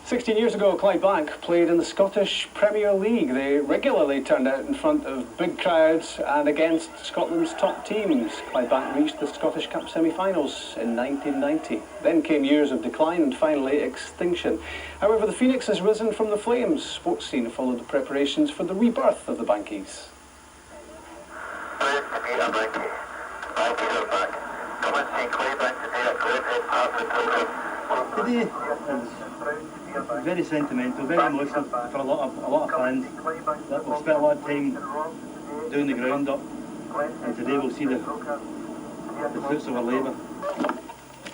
16 years ago, Clydebank played in the Scottish Premier League. They regularly turned out in front of big crowds and against Scotland's top teams. Clydebank reached the Scottish Cup semi-finals in 1990. Then came years of decline and finally extinction. However, the phoenix has risen from the flames. Sports scene followed the preparations for the rebirth of the Bankies. Pleased to meet a Bankie. Bankies are back. Come and see Clydebank today at Clydebank FC. Today is very sentimental, very emotional for a lot of fans that will spend a lot of time doing the ground up, and today we'll see the fruits of our labour.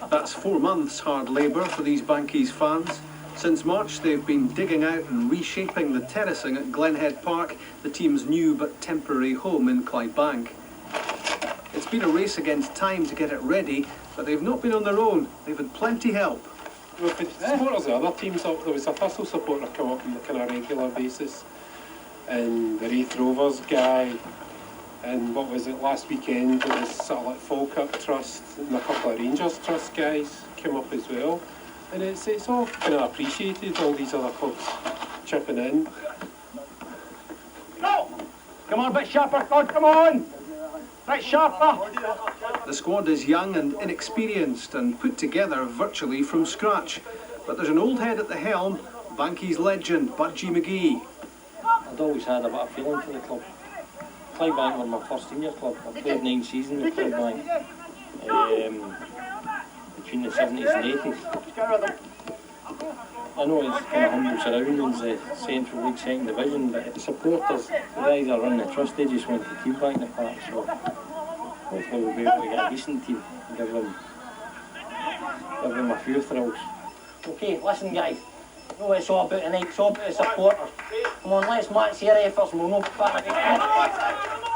That's 4 months hard labour for these Bankies fans. Since March, they've been digging out and reshaping the terracing at Glenhead Park, the team's new but temporary home in Clydebank. It's been a race against time to get it ready, but they've not been on their own. They've had plenty help. We've been supporters of other teams. There was a Thistle supporter come up on a kind of regular basis, and the Wraith Rovers guy, and what was it last weekend, it was sort of like Falkirk Trust and a couple of Rangers Trust guys came up as well, and it's all kind of appreciated, all these other clubs chipping in. Go! Come on, a bit sharper, God, come on! Bit sharper! The squad is young and inexperienced and put together virtually from scratch. But there's an old head at the helm, Bankies legend Budgie McGee. I'd always had a bit of feeling for the club. Clydebank were my first senior club. I played 9 seasons with Clydebank between the 70s and 80s. I know it's kind of humble surroundings, the Central League Second Division, but the supporters, the guys that run the trust, they just want the team back in the park, so hopefully we'll be able to get a decent team and give them a few thrills. Okay, listen guys, no, it's all about tonight, it's all about the supporters. Come on, let's match their efforts and we'll know back.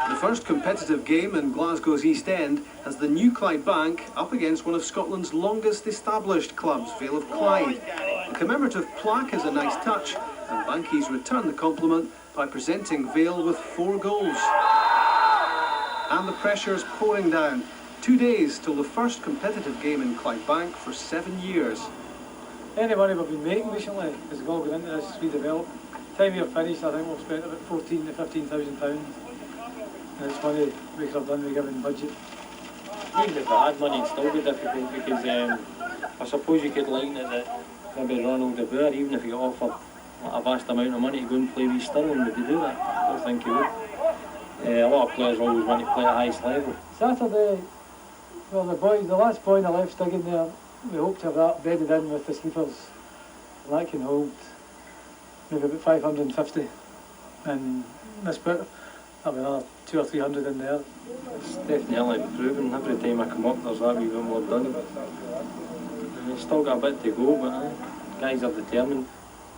The first competitive game in Glasgow's East End has the new Clydebank up against one of Scotland's longest established clubs, Vale of Clyde. The commemorative plaque is a nice touch, and Bankies return the compliment by presenting Vale with 4 goals. And the pressure's pouring down. 2 days till the first competitive game in Clydebank for 7 years. Any money we've been making recently has all gone into this redevelop. Time we're finished, I think we've spent about £14,000 to £15,000. And it's money we could have done with given budget. Even if I had money, it'd still be difficult because I suppose you could liken it that maybe Ronald de Boer, even if he got offered a vast amount of money to go and play with Stirling, would he do that? I don't think he would. A lot of players always want to play at the highest level. Saturday, well, the last boy in the left digging there, we hope to have that bedded in with the sleepers. And that can hold maybe about 550. And this bit, there'll be another 200 or 300 in there. It's definitely improving. Every time I come up, there's that wee bit more done. And it's still got a bit to go, but guys are determined.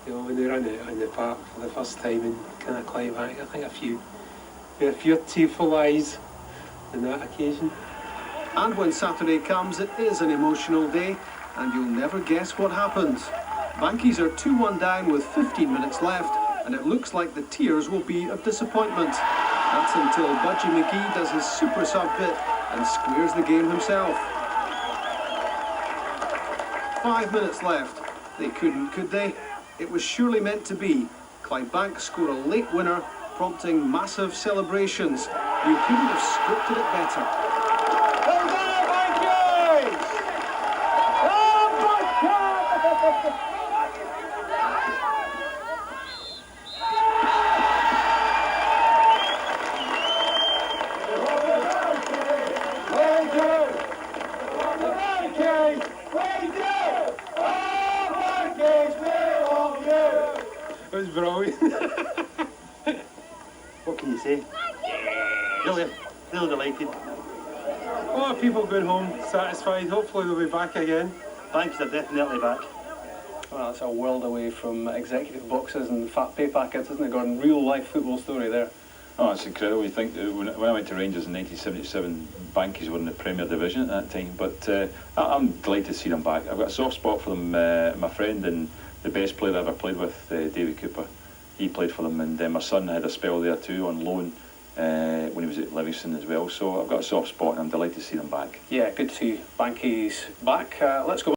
You know, when they run it on the park for the first time in kind of Clydebank, I think a few tearful eyes on that occasion. And when Saturday comes, it is an emotional day, and you'll never guess what happens. Bankies are 2-1 down with 15 minutes left, and it looks like the tears will be of disappointment. That's until Budgie McGee does his super sub bit and squares the game himself. 5 minutes left. They couldn't, could they? It was surely meant to be. Clydebank score a late winner, prompting massive celebrations. You couldn't have scripted it better. It was brilliant. What can you say? Really delighted. A lot of people going home satisfied. Hopefully they'll be back again. Bankies are definitely back. Well, that's a world away from executive boxes and fat pay packets, isn't it, Gordon? Real life football story there. Oh, it's incredible. You think that when I went to Rangers in 1977, Bankies were in the Premier Division at that time. But I'm delighted to see them back. I've got a soft spot for them. My friend and the best player I ever played with, David Cooper, he played for them, and my son had a spell there too on loan when he was at Livingston as well. So I've got a soft spot, and I'm delighted to see them back. Yeah, good to see Bankies back. Let's go.